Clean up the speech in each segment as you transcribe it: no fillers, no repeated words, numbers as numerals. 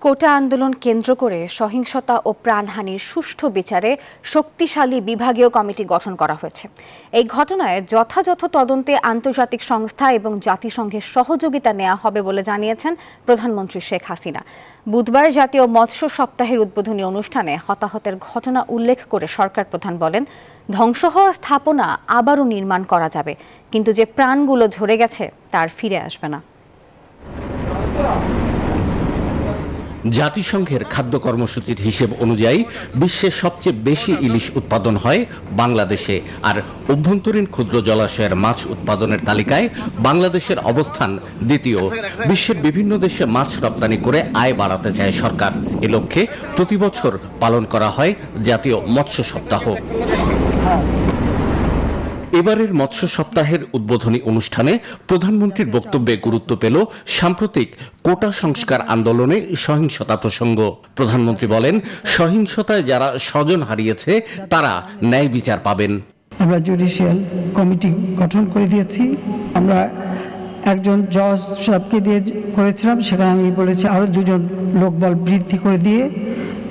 কোটা আন্দোলন কেন্দ্র করে সহিংসতা ও প্রাণহানির সুষ্ঠু বিচারে শক্তিশালী বিভাগীয় কমিটি গঠন করা হয়েছে। এই ঘটনায় যথাযথ তদন্তে আন্তর্জাতিক সংস্থা এবং জাতিসংঘের সহযোগিতা নেওয়া হবে বলে জানিয়েছেন প্রধানমন্ত্রী শেখ হাসিনা। বুধবার জাতীয় মৎস্য সপ্তাহের উদ্বোধনী অনুষ্ঠানে হতাহতের ঘটনা উল্লেখ করে সরকার প্রধান বলেন, ধ্বংস হওয়া স্থাপনা আবারও নির্মাণ করা যাবে, কিন্তু যে প্রাণগুলো ঝরে গেছে তার ফিরে আসবে না। জাতিসংঘের খাদ্য কর্মসূচির হিসেব অনুযায়ী বিশ্বের সবচেয়ে বেশি ইলিশ উৎপাদন হয় বাংলাদেশে, আর অভ্যন্তরীণ ক্ষুদ্র জলাশয়ের মাছ উৎপাদনের তালিকায় বাংলাদেশের অবস্থান দ্বিতীয়। বিশ্বের বিভিন্ন দেশে মাছ রপ্তানি করে আয় বাড়াতে চায় সরকার। এ লক্ষ্যে প্রতি বছর পালন করা হয় জাতীয় মৎস্য সপ্তাহ। এবারের মৎস্য সপ্তাহের উদ্বোধনী অনুষ্ঠানে প্রধানমন্ত্রীর বক্তব্যে গুরুত্ব পেল সাম্প্রতিক কোটা সংস্কার আন্দোলনে সহিংসতা প্রসঙ্গ। প্রধানমন্ত্রী বলেন, সহিংসতায় যারা স্বজন হারিয়েছে তারা ন্যায় বিচার পাবেন। আমরা জুডিশিয়াল কমিটি গঠন করে দিয়েছি। আমরা একজন জজ সাহেবকে দিয়ে করেছিলাম, সেখানে আমি বলেছি আরও দুজন লোকবল বৃদ্ধি করে দিয়ে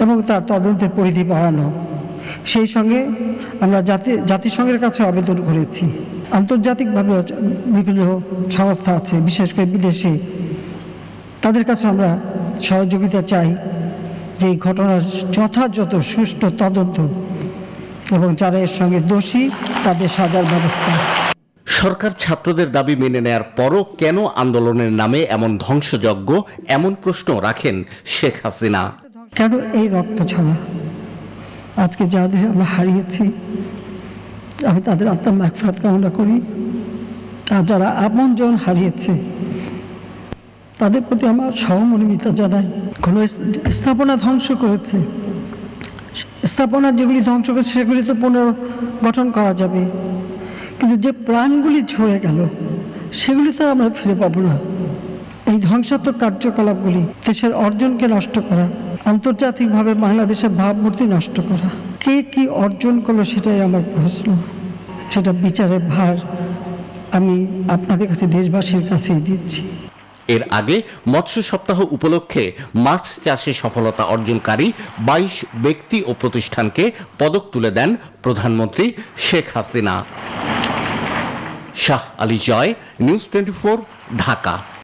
এবং তার তদন্তের পরিধি বাড়ানো। সেই সঙ্গে আমরা জাতিসংঘের কাছে আবেদন করেছি। আন্তর্জাতিকভাবে বিভিন্ন সংস্থা আছে, বিশেষ করে বিদেশি, তাদের কাছে আমরা সহযোগিতা চাই যে এই ঘটনার যথাযথ সুষ্ঠু তদন্ত এবং যারা এর সঙ্গে দোষী তাদের সাজার ব্যবস্থা। সরকার ছাত্রদের দাবি মেনে নেয়ার পরও কেন আন্দোলনের নামে এমন ধ্বংসযজ্ঞ, এমন প্রশ্ন রাখেন শেখ হাসিনা। কেন এই রক্ত ঝরা? আজকে যাদের আমরা হারিয়েছি, আমি তাদের আত্মার মাগফিরাত কামনা করি। আর যারা আপনজন হারিয়েছে তাদের প্রতি আমার সহমর্মিতা জানাই। কোনো স্থাপনা ধ্বংস করেছে, স্থাপনা যেগুলি ধ্বংস করেছে সেগুলি তো পুনর্গঠন করা যাবে, কিন্তু যে প্রাণগুলি ঝরে গেল সেগুলি তো আমরা ফিরে পাবো না। এই ধ্বংসাত্মক কার্যকলাপগুলি দেশের অর্জনকে নষ্ট করা, আন্তর্জাতিকভাবে বাংলাদেশের ভাবমূর্তি নষ্ট করা। কে কি অর্জন করলো সেটাই আমার প্রশ্ন। সেটা বিচারের ভার আমি আপনাদের কাছে, দেশবাসীর কাছেই দিচ্ছি। এর আগে মৎস্য সপ্তাহ উপলক্ষে মাছ চাষে সফলতা অর্জনকারী 22 ব্যক্তি ও প্রতিষ্ঠানকে পদক তুলে দেন প্রধানমন্ত্রী শেখ হাসিনা। শাহ আলী জয়, নিউজ 24, ঢাকা।